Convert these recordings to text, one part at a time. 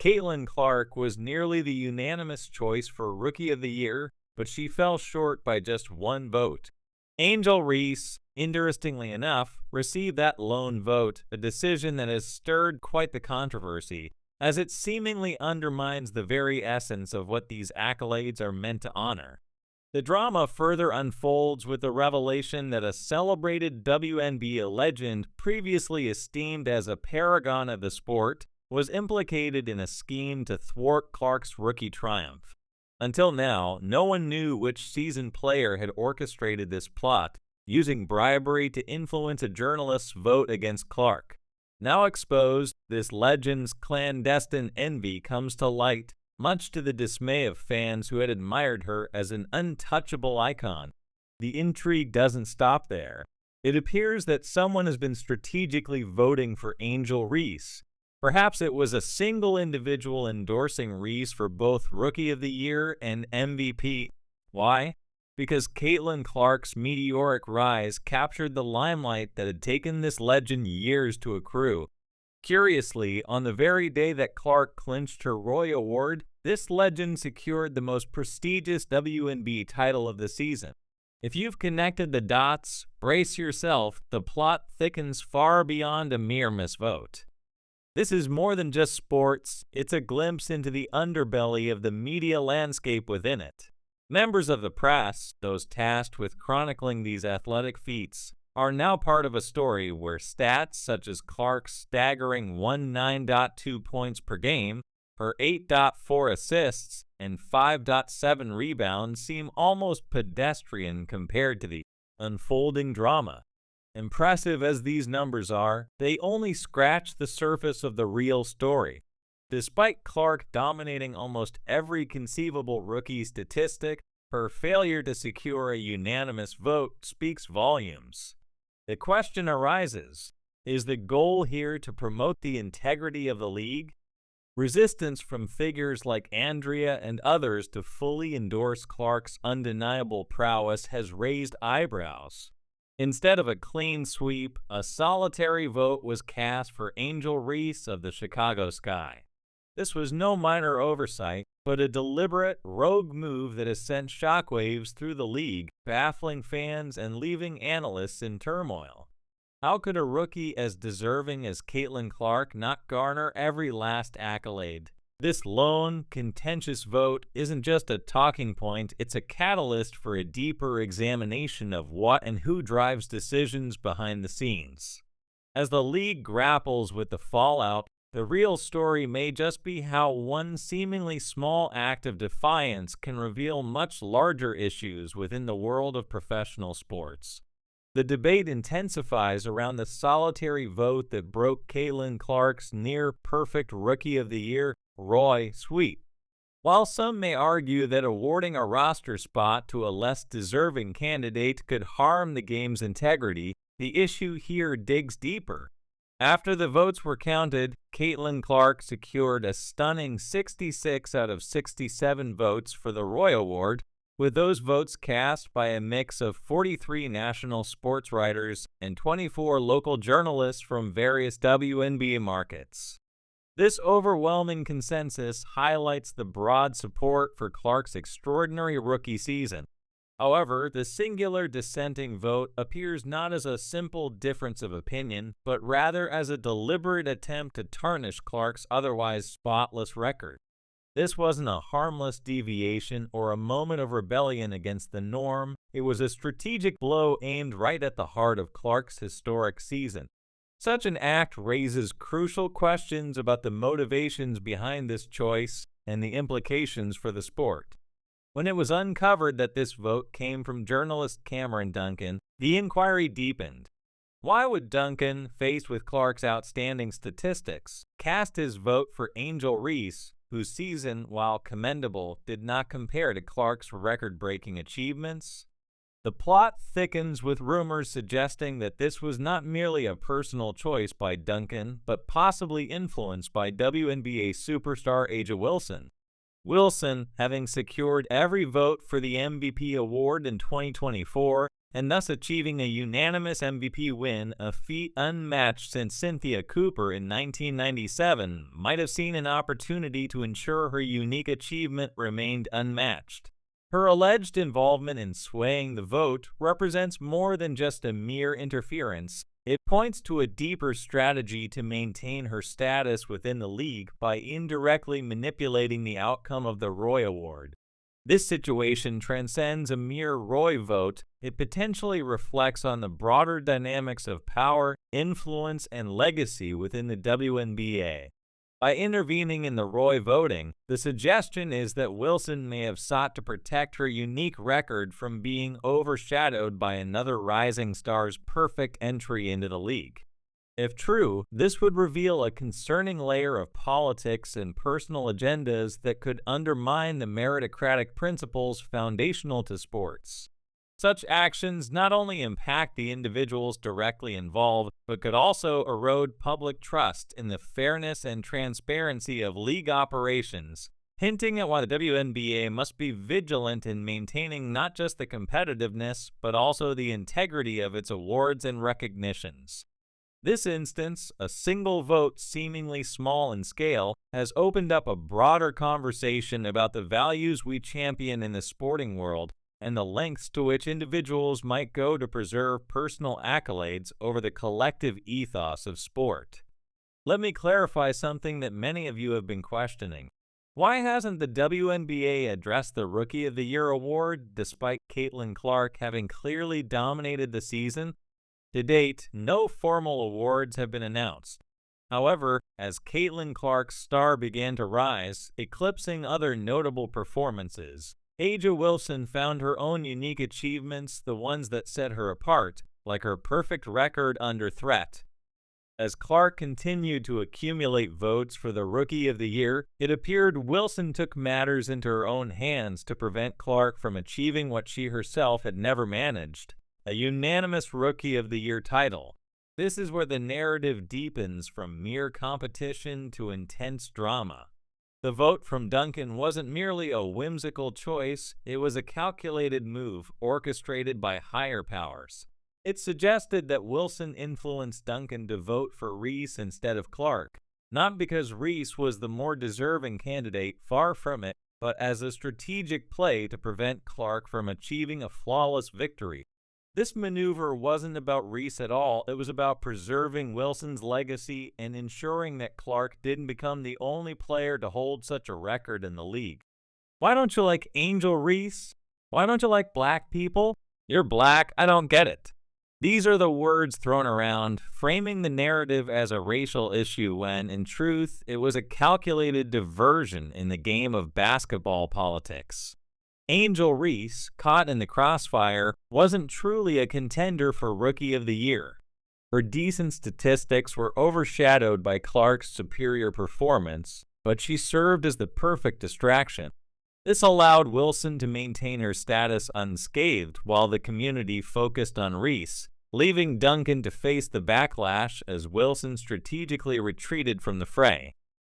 Caitlin Clark was nearly the unanimous choice for Rookie of the Year, but she fell short by just one vote. Angel Reese, interestingly enough, received that lone vote, a decision that has stirred quite the controversy, as it seemingly undermines the very essence of what these accolades are meant to honor. The drama further unfolds with the revelation that a celebrated WNBA legend, previously esteemed as a paragon of the sport, was implicated in a scheme to thwart Clark's rookie triumph. Until now, no one knew which seasoned player had orchestrated this plot, using bribery to influence a journalist's vote against Clark. Now exposed, this legend's clandestine envy comes to light, much to the dismay of fans who had admired her as an untouchable icon. The intrigue doesn't stop there. It appears that someone has been strategically voting for Angel Reese. Perhaps it was a single individual endorsing Reese for both Rookie of the Year and MVP. Why? Because Caitlin Clark's meteoric rise captured the limelight that had taken this legend years to accrue. Curiously, on the very day that Clark clinched her Roy Award, this legend secured the most prestigious WNBA title of the season. If you've connected the dots, brace yourself, the plot thickens far beyond a mere misvote. This is more than just sports, it's a glimpse into the underbelly of the media landscape within it. Members of the press, those tasked with chronicling these athletic feats, are now part of a story where stats such as Clark's staggering 19.2 points per game, her 8.4 assists, and 5.7 rebounds seem almost pedestrian compared to the unfolding drama. Impressive as these numbers are, they only scratch the surface of the real story. Despite Clark dominating almost every conceivable rookie statistic, her failure to secure a unanimous vote speaks volumes. The question arises, is the goal here to promote the integrity of the league? Resistance from figures like Andrea and others to fully endorse Clark's undeniable prowess has raised eyebrows. Instead of a clean sweep, a solitary vote was cast for Angel Reese of the Chicago Sky. This was no minor oversight, but a deliberate, rogue move that has sent shockwaves through the league, baffling fans and leaving analysts in turmoil. How could a rookie as deserving as Caitlin Clark not garner every last accolade? This lone, contentious vote isn't just a talking point, it's a catalyst for a deeper examination of what and who drives decisions behind the scenes. As the league grapples with the fallout, the real story may just be how one seemingly small act of defiance can reveal much larger issues within the world of professional sports. The debate intensifies around the solitary vote that broke Caitlin Clark's near-perfect Rookie of the Year Roy sweep. While some may argue that awarding a roster spot to a less deserving candidate could harm the game's integrity, the issue here digs deeper. After the votes were counted, Caitlin Clark secured a stunning 66 out of 67 votes for the Roy Award, with those votes cast by a mix of 43 national sports writers and 24 local journalists from various WNBA markets. This overwhelming consensus highlights the broad support for Clark's extraordinary rookie season. However, the singular dissenting vote appears not as a simple difference of opinion, but rather as a deliberate attempt to tarnish Clark's otherwise spotless record. This wasn't a harmless deviation or a moment of rebellion against the norm. It was a strategic blow aimed right at the heart of Clark's historic season. Such an act raises crucial questions about the motivations behind this choice and the implications for the sport. When it was uncovered that this vote came from journalist Cameron Duncan, the inquiry deepened. Why would Duncan, faced with Clark's outstanding statistics, cast his vote for Angel Reese, whose season, while commendable, did not compare to Clark's record-breaking achievements? The plot thickens with rumors suggesting that this was not merely a personal choice by Duncan, but possibly influenced by WNBA superstar A'ja Wilson. Wilson, having secured every vote for the MVP award in 2024, and thus achieving a unanimous MVP win, a feat unmatched since Cynthia Cooper in 1997 might have seen an opportunity to ensure her unique achievement remained unmatched. Her alleged involvement in swaying the vote represents more than just a mere interference. It points to a deeper strategy to maintain her status within the league by indirectly manipulating the outcome of the Roy Award. This situation transcends a mere Roy vote. It potentially reflects on the broader dynamics of power, influence, and legacy within the WNBA. By intervening in the Roy voting, the suggestion is that Wilson may have sought to protect her unique record from being overshadowed by another rising star's perfect entry into the league. If true, this would reveal a concerning layer of politics and personal agendas that could undermine the meritocratic principles foundational to sports. Such actions not only impact the individuals directly involved, but could also erode public trust in the fairness and transparency of league operations, hinting at why the WNBA must be vigilant in maintaining not just the competitiveness, but also the integrity of its awards and recognitions. This instance, a single vote seemingly small in scale, has opened up a broader conversation about the values we champion in the sporting world and the lengths to which individuals might go to preserve personal accolades over the collective ethos of sport. Let me clarify something that many of you have been questioning. Why hasn't the WNBA addressed the Rookie of the Year award despite Caitlin Clark having clearly dominated the season? To date, no formal awards have been announced. However, as Caitlin Clark's star began to rise, eclipsing other notable performances, A'ja Wilson found her own unique achievements, the ones that set her apart, like her perfect record under threat. As Clark continued to accumulate votes for the Rookie of the Year, it appeared Wilson took matters into her own hands to prevent Clark from achieving what she herself had never managed: a unanimous Rookie of the Year title. This is where the narrative deepens from mere competition to intense drama. The vote from Duncan wasn't merely a whimsical choice, it was a calculated move orchestrated by higher powers. It suggested that Wilson influenced Duncan to vote for Reese instead of Clark, not because Reese was the more deserving candidate, far from it, but as a strategic play to prevent Clark from achieving a flawless victory. This maneuver wasn't about Reese at all, it was about preserving Wilson's legacy and ensuring that Clark didn't become the only player to hold such a record in the league. Why don't you like Angel Reese? Why don't you like black people? You're black, I don't get it. These are the words thrown around, framing the narrative as a racial issue when, in truth, it was a calculated diversion in the game of basketball politics. Angel Reese, caught in the crossfire, wasn't truly a contender for Rookie of the Year. Her decent statistics were overshadowed by Clark's superior performance, but she served as the perfect distraction. This allowed Wilson to maintain her status unscathed while the community focused on Reese, leaving Duncan to face the backlash as Wilson strategically retreated from the fray.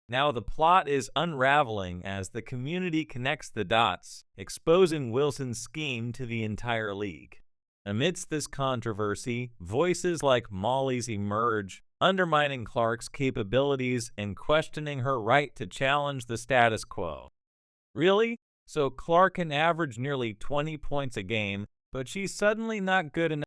Now the plot is unraveling as the community connects the dots, exposing Wilson's scheme to the entire league. Amidst this controversy, voices like Molly's emerge, undermining Clark's capabilities and questioning her right to challenge the status quo. Really? So Clark can average nearly 20 points a game, but she's suddenly not good enough